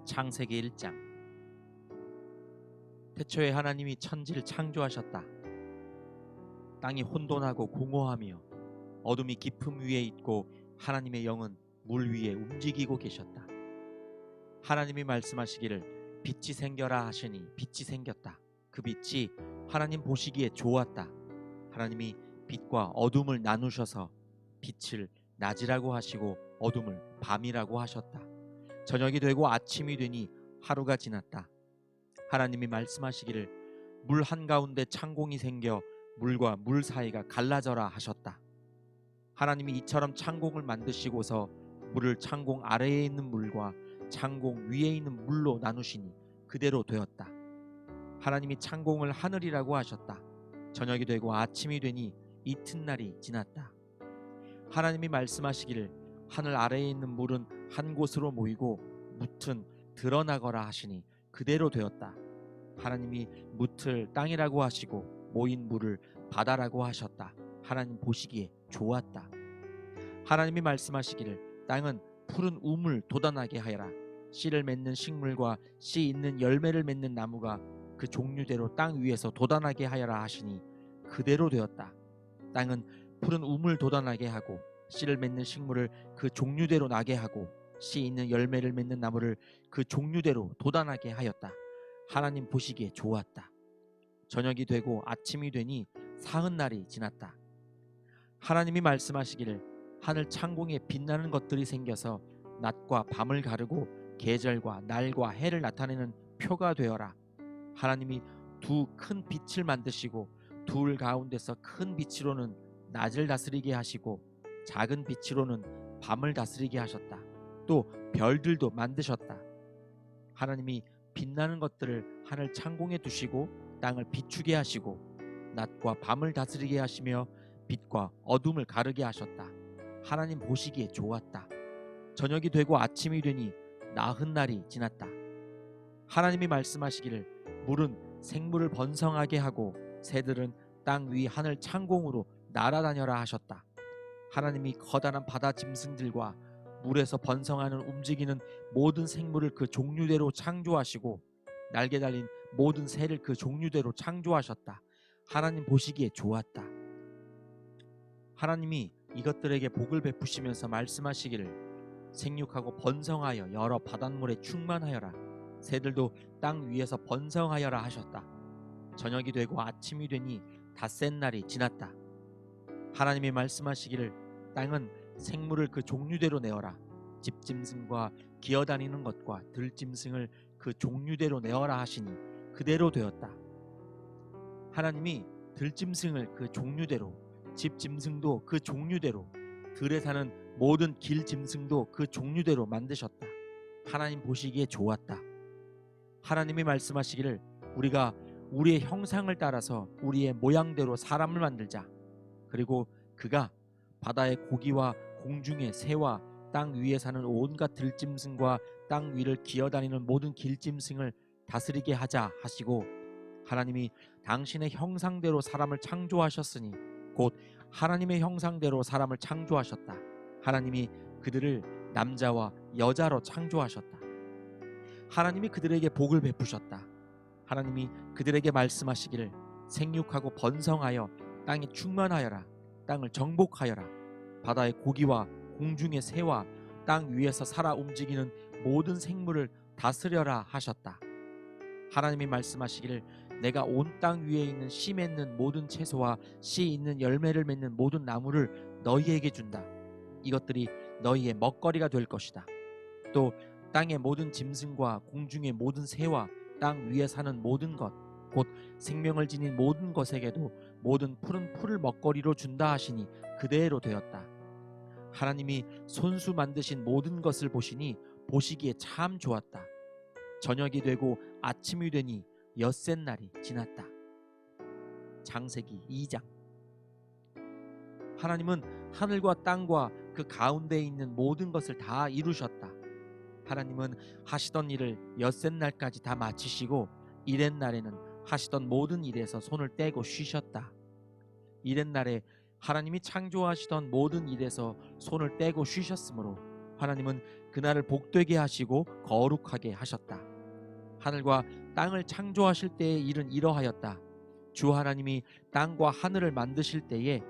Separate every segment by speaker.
Speaker 1: 창세기 1장. 태초에 하나님이 천지를 창조하셨다. 땅이 혼돈하고 공허하며 어둠이 깊음 위에 있고 하나님의 영은 물 위에 움직이고 계셨다. 하나님이 말씀하시기를 빛이 생겨라 하시니 빛이 생겼다. 그 빛이 하나님 보시기에 좋았다. 하나님이 빛과 어둠을 나누셔서 빛을 낮이라고 하시고 어둠을 밤이라고 하셨다. 저녁이 되고 아침이 되니 하루가 지났다. 하나님이 말씀하시기를 물 한가운데 창공이 생겨 물과 물 사이가 갈라져라 하셨다. 하나님이 이처럼 창공을 만드시고서 물을 창공 아래에 있는 물과 창공 위에 있는 물로 나누시니 그대로 되었다. 하나님이 창공을 하늘이라고 하셨다. 저녁이 되고 아침이 되니 이튿날이 지났다. 하나님이 말씀하시기를 하늘 아래에 있는 물은 한 곳으로 모이고 묻은 드러나거라 하시니 그대로 되었다. 하나님이 묻을 땅이라고 하시고 모인 물을 바다라고 하셨다. 하나님 보시기에 좋았다. 하나님이 말씀하시기를 땅은 푸른 우물 돋아나게 하여라. 씨를 맺는 식물과 씨 있는 열매를 맺는 나무가 그 종류대로 땅 위에서 돋아나게 하여라 하시니 그대로 되었다. 땅은 푸른 우물 돋아나게 하고 씨를 맺는 식물을 그 종류대로 나게 하고 씨 있는 열매를 맺는 나무를 그 종류대로 돋아나게 하였다. 하나님 보시기에 좋았다. 저녁이 되고 아침이 되니 사흔날이 지났다. 하나님이 말씀하시기를 하늘 창공에 빛나는 것들이 생겨서 낮과 밤을 가르고 계절과 날과 해를 나타내는 표가 되어라. 하나님이 두 큰 빛을 만드시고 둘 가운데서 큰 빛으로는 낮을 다스리게 하시고 작은 빛으로는 밤을 다스리게 하셨다. 또 별들도 만드셨다. 하나님이 빛나는 것들을 하늘 창공에 두시고 땅을 비추게 하시고 낮과 밤을 다스리게 하시며 빛과 어둠을 가르게 하셨다. 하나님 보시기에 좋았다. 저녁이 되고 아침이 되니 나흔날이 지났다. 하나님이 말씀하시기를 물은 생물을 번성하게 하고 새들은 땅 위 하늘 창공으로 날아다녀라 하셨다. 하나님이 커다란 바다 짐승들과 물에서 번성하는 움직이는 모든 생물을 그 종류대로 창조하시고 날개 달린 모든 새를 그 종류대로 창조하셨다. 하나님 보시기에 좋았다. 하나님이 이것들에게 복을 베푸시면서 말씀하시기를 생육하고 번성하여 여러 바닷물에 충만하여라. 새들도 땅 위에서 번성하여라 하셨다. 저녁이 되고 아침이 되니 닷새 날이 지났다. 하나님이 말씀하시기를 땅은 생물을 그 종류대로 내어라. 집짐승과 기어다니는 것과 들짐승을 그 종류대로 내어라 하시니 그대로 되었다. 하나님이 들짐승을 그 종류대로, 집짐승도 그 종류대로, 들에 사는 모든 길짐승도 그 종류대로 만드셨다. 하나님 보시기에 좋았다. 하나님이 말씀하시기를 우리가 우리의 형상을 따라서 우리의 모양대로 사람을 만들자. 그리고 그가 바다의 고기와 공중의 새와 땅 위에 사는 온갖 들짐승과 땅 위를 기어다니는 모든 길짐승을 다스리게 하자 하시고 하나님이 당신의 형상대로 사람을 창조하셨으니 곧 하나님의 형상대로 사람을 창조하셨다. 하나님이 그들을 남자와 여자로 창조하셨다. 하나님이 그들에게 복을 베푸셨다. 하나님이 그들에게 말씀하시기를 생육하고 번성하여 땅에 충만하여라. 땅을 정복하여라. 바다의 고기와 공중의 새와 땅 위에서 살아 움직이는 모든 생물을 다스려라 하셨다. 하나님이 말씀하시기를 내가 온 땅 위에 있는 씨 맺는 모든 채소와 씨 있는 열매를 맺는 모든 나무를 너희에게 준다. 이것들이 너희의 먹거리가 될 것이다. 또 땅의 모든 짐승과 공중의 모든 새와 땅 위에 사는 모든 것 곧 생명을 지닌 모든 것에게도 모든 푸른 풀을 먹거리로 준다 하시니 그대로 되었다. 하나님이 손수 만드신 모든 것을 보시니 보시기에 참 좋았다. 저녁이 되고 아침이 되니 엿새 날이 지났다. 창세기 2장. 하나님은 하늘과 땅과 그 가운데에 있는 모든 것을 다 이루셨다. 하나님은 하시던 일을 엿새 날까지 다 마치시고 이렛 날에는 하시던 모든 일에서 손을 떼고 쉬셨다. 이렛 날에 하나님이 창조하시던 모든 일에서 손을 떼고 쉬셨으므로 하나님은 그날을 복되게 하시고 거룩하게 하셨다. 하늘과 땅을 창조하실 때의 일은 이러하였다. 주 하나님이 땅과 하늘을 만드실 때에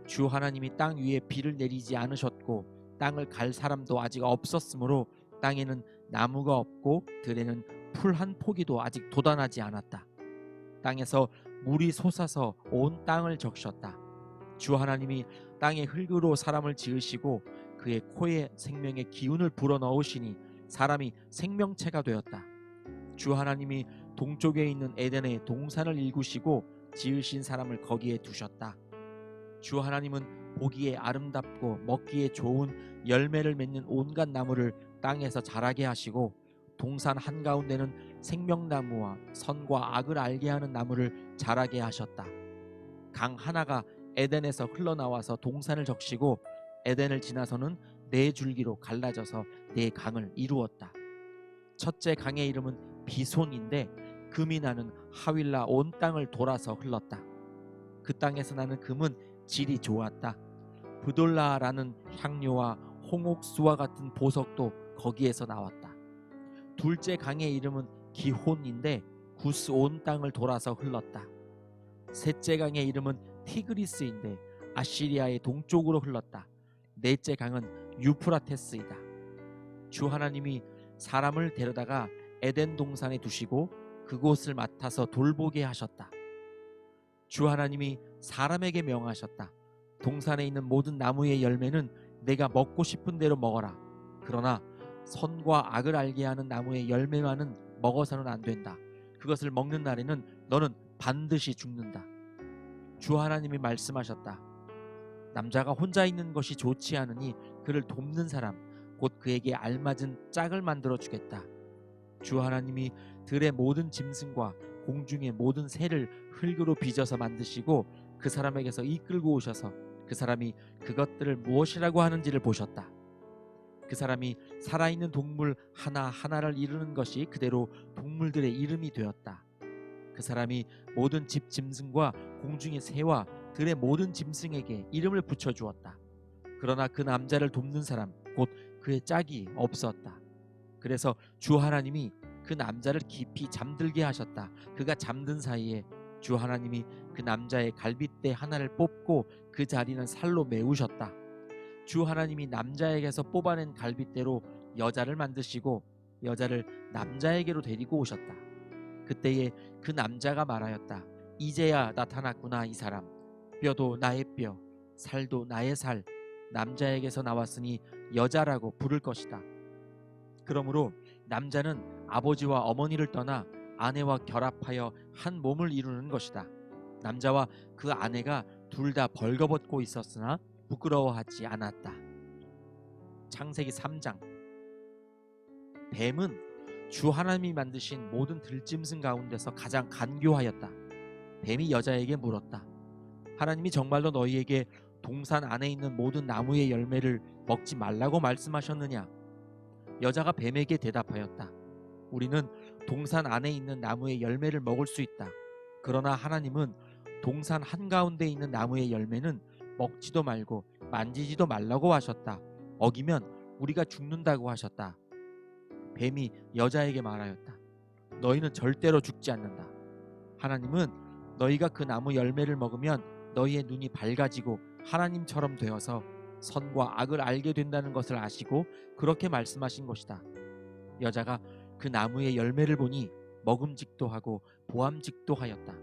Speaker 1: 주 하나님이 땅 위에 비를 내리지 않으셨고 땅을 갈 사람도 아직 없었으므로 땅에는 나무가 없고 들에는 풀 한 포기도 아직 돋아나지 않았다. 땅에서 물이 솟아서 온 땅을 적셨다. 주 하나님이 땅의 흙으로 사람을 지으시고 그의 코에 생명의 기운을 불어넣으시니 사람이 생명체가 되었다. 주 하나님이 동쪽에 있는 에덴에 동산을 일구시고 지으신 사람을 거기에 두셨다. 주 하나님은 보기에 아름답고 먹기에 좋은 열매를 맺는 온갖 나무를 땅에서 자라게 하시고 동산 한가운데는 생명나무와 선과 악을 알게 하는 나무를 자라게 하셨다. 강 하나가 에덴에서 흘러나와서 동산을 적시고 에덴을 지나서는 네 줄기로 갈라져서 네 강을 이루었다. 첫째 강의 이름은 비손인데 금이 나는 하윌라 온 땅을 돌아서 흘렀다. 그 땅에서 나는 금은 질이 좋았다. 브돌라라는 향료와 홍옥수와 같은 보석도 거기에서 나왔다. 둘째 강의 이름은 기혼인데 구스 온 땅을 돌아서 흘렀다. 셋째 강의 이름은 티그리스인데 아시리아의 동쪽으로 흘렀다. 넷째 강은 유프라테스이다. 주 하나님이 사람을 데려다가 에덴 동산에 두시고 그곳을 맡아서 돌보게 하셨다. 주 하나님이 사람에게 명하셨다. 동산에 있는 모든 나무의 열매는 내가 먹고 싶은 대로 먹어라. 그러나 선과 악을 알게 하는 나무의 열매만은 먹어서는 안 된다. 그것을 먹는 날에는 너는 반드시 죽는다. 주 하나님이 말씀하셨다. 남자가 혼자 있는 것이 좋지 않으니 그를 돕는 사람 곧 그에게 알맞은 짝을 만들어 주겠다. 주 하나님이 들의 모든 짐승과 공중의 모든 새를 흙으로 빚어서 만드시고 그 사람에게서 이끌고 오셔서 그 사람이 그것들을 무엇이라고 하는지를 보셨다. 그 사람이 살아있는 동물 하나하나를 이루는 것이 그대로 동물들의 이름이 되었다. 그 사람이 모든 집 짐승과 공중의 새와 들의 모든 짐승에게 이름을 붙여주었다. 그러나 그 남자를 돕는 사람 곧 그의 짝이 없었다. 그래서 주 하나님이 그 남자를 깊이 잠들게 하셨다. 그가 잠든 사이에 주 하나님이 그 남자의 갈빗대 하나를 뽑고 그 자리는 살로 메우셨다. 주 하나님이 남자에게서 뽑아낸 갈빗대로 여자를 만드시고 여자를 남자에게로 데리고 오셨다. 그때에 그 남자가 말하였다. 이제야 나타났구나 이 사람. 뼈도 나의 뼈, 살도 나의 살. 남자에게서 나왔으니 여자라고 부를 것이다. 그러므로 남자는 아버지와 어머니를 떠나 아내와 결합하여 한 몸을 이루는 것이다. 남자와 그 아내가 둘 다 벌거벗고 있었으나 부끄러워하지 않았다. 창세기 3장. 뱀은 주 하나님이 만드신 모든 들짐승 가운데서 가장 간교하였다. 뱀이 여자에게 물었다. 하나님이 정말로 너희에게 동산 안에 있는 모든 나무의 열매를 먹지 말라고 말씀하셨느냐? 여자가 뱀에게 대답하였다. 우리는 동산 안에 있는 나무의 열매를 먹을 수 있다. 그러나 하나님은 동산 한가운데 있는 나무의 열매는 먹지도 말고 만지지도 말라고 하셨다. 어기면 우리가 죽는다고 하셨다. 뱀이 여자에게 말하였다. 너희는 절대로 죽지 않는다. 하나님은 너희가 그 나무 열매를 먹으면 너희의 눈이 밝아지고 하나님처럼 되어서 선과 악을 알게 된다는 것을 아시고 그렇게 말씀하신 것이다. 여자가 그 나무의 열매를 보니 먹음직도 하고 보암직도 하였다.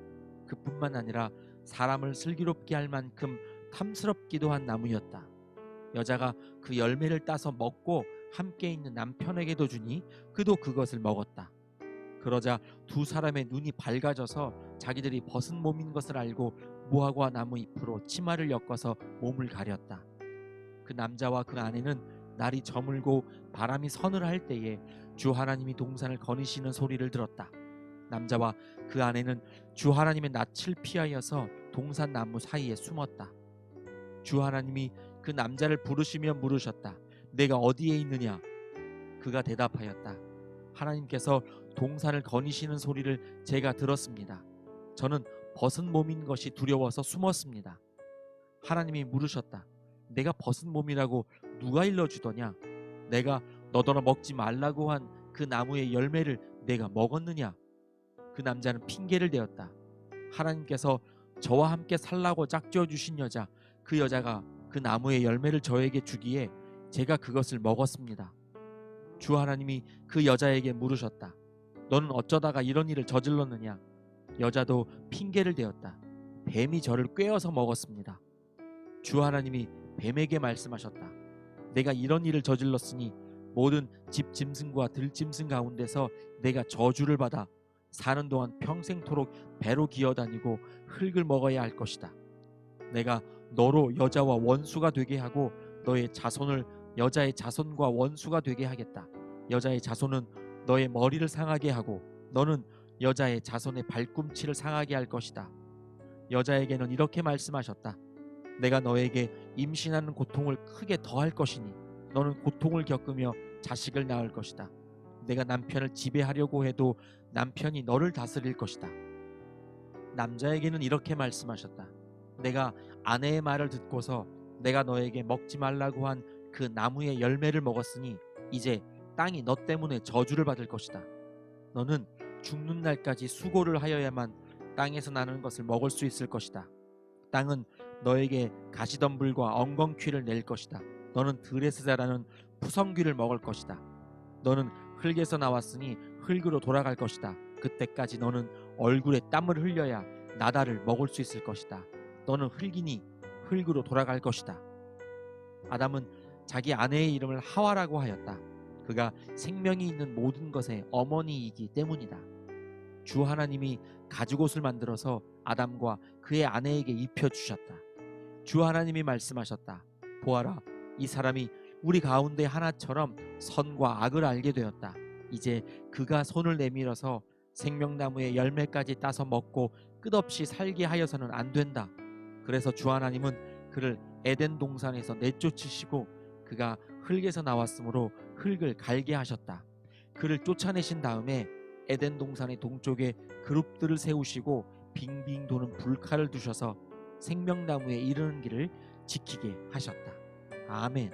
Speaker 1: 그뿐만 아니라 사람을 슬기롭게 할 만큼 탐스럽기도 한 나무였다. 여자가 그 열매를 따서 먹고 함께 있는 남편에게도 주니 그도 그것을 먹었다. 그러자 두 사람의 눈이 밝아져서 자기들이 벗은 몸인 것을 알고 무화과 나무 잎으로 치마를 엮어서 몸을 가렸다. 그 남자와 그 아내는 날이 저물고 바람이 서늘할 때에 주 하나님이 동산을 거니시는 소리를 들었다. 남자와 그 아내는 주 하나님의 낯을 피하여서 동산 나무 사이에 숨었다. 주 하나님이 그 남자를 부르시며 물으셨다. 내가 어디에 있느냐? 그가 대답하였다. 하나님께서 동산을 거니시는 소리를 제가 들었습니다. 저는 벗은 몸인 것이 두려워서 숨었습니다. 하나님이 물으셨다. 내가 벗은 몸이라고 누가 일러주더냐? 내가 너더러 먹지 말라고 한 그 나무의 열매를 내가 먹었느냐? 그 남자는 핑계를 대었다. 하나님께서 저와 함께 살라고 짝지어 주신 여자, 그 여자가 그 나무의 열매를 저에게 주기에 제가 그것을 먹었습니다. 주 하나님이 그 여자에게 물으셨다. 너는 어쩌다가 이런 일을 저질렀느냐? 여자도 핑계를 대었다. 뱀이 저를 꿰어서 먹었습니다. 주 하나님이 뱀에게 말씀하셨다. 내가 이런 일을 저질렀으니 모든 집 짐승과 들짐승 가운데서 내가 저주를 받아 사는 동안 평생토록 배로 기어다니고 흙을 먹어야 할 것이다. 내가 너로 여자와 원수가 되게 하고 너의 자손을 여자의 자손과 원수가 되게 하겠다. 여자의 자손은 너의 머리를 상하게 하고 너는 여자의 자손의 발꿈치를 상하게 할 것이다. 여자에게는 이렇게 말씀하셨다. 내가 너에게 임신하는 고통을 크게 더할 것이니 너는 고통을 겪으며 자식을 낳을 것이다. 내가 남편을 지배하려고 해도 남편이 너를 다스릴 것이다. 남자에게는 이렇게 말씀하셨다. 내가 아내의 말을 듣고서 내가 너에게 먹지 말라고 한 그 나무의 열매를 먹었으니 이제 땅이 너 때문에 저주를 받을 것이다. 너는 죽는 날까지 수고를 하여야만 땅에서 나는 것을 먹을 수 있을 것이다. 땅은 너에게 가시덤불과 엉겅퀴를 낼 것이다. 너는 들에서 자라는 푸성귀를 먹을 것이다. 너는 흙에서 나왔으니 흙으로 돌아갈 것이다. 그때까지 너는 얼굴에 땀을 흘려야 나다를 먹을 수 있을 것이다. 너는 흙이니 흙으로 돌아갈 것이다. 아담은 자기 아내의 이름을 하와라고 하였다. 그가 생명이 있는 모든 것의 어머니이기 때문이다. 주 하나님이 가죽옷을 만들어서 아담과 그의 아내에게 입혀주셨다. 주 하나님이 말씀하셨다. 보아라, 이 사람이 우리 가운데 하나처럼 선과 악을 알게 되었다. 이제 그가 손을 내밀어서 생명나무의 열매까지 따서 먹고 끝없이 살게 하여서는 안 된다. 그래서 주 하나님은 그를 에덴 동산에서 내쫓으시고 그가 흙에서 나왔으므로 흙을 갈게 하셨다. 그를 쫓아내신 다음에 에덴 동산의 동쪽에 그룹들을 세우시고 빙빙 도는 불칼을 두셔서 생명나무에 이르는 길을 지키게 하셨다. 아멘.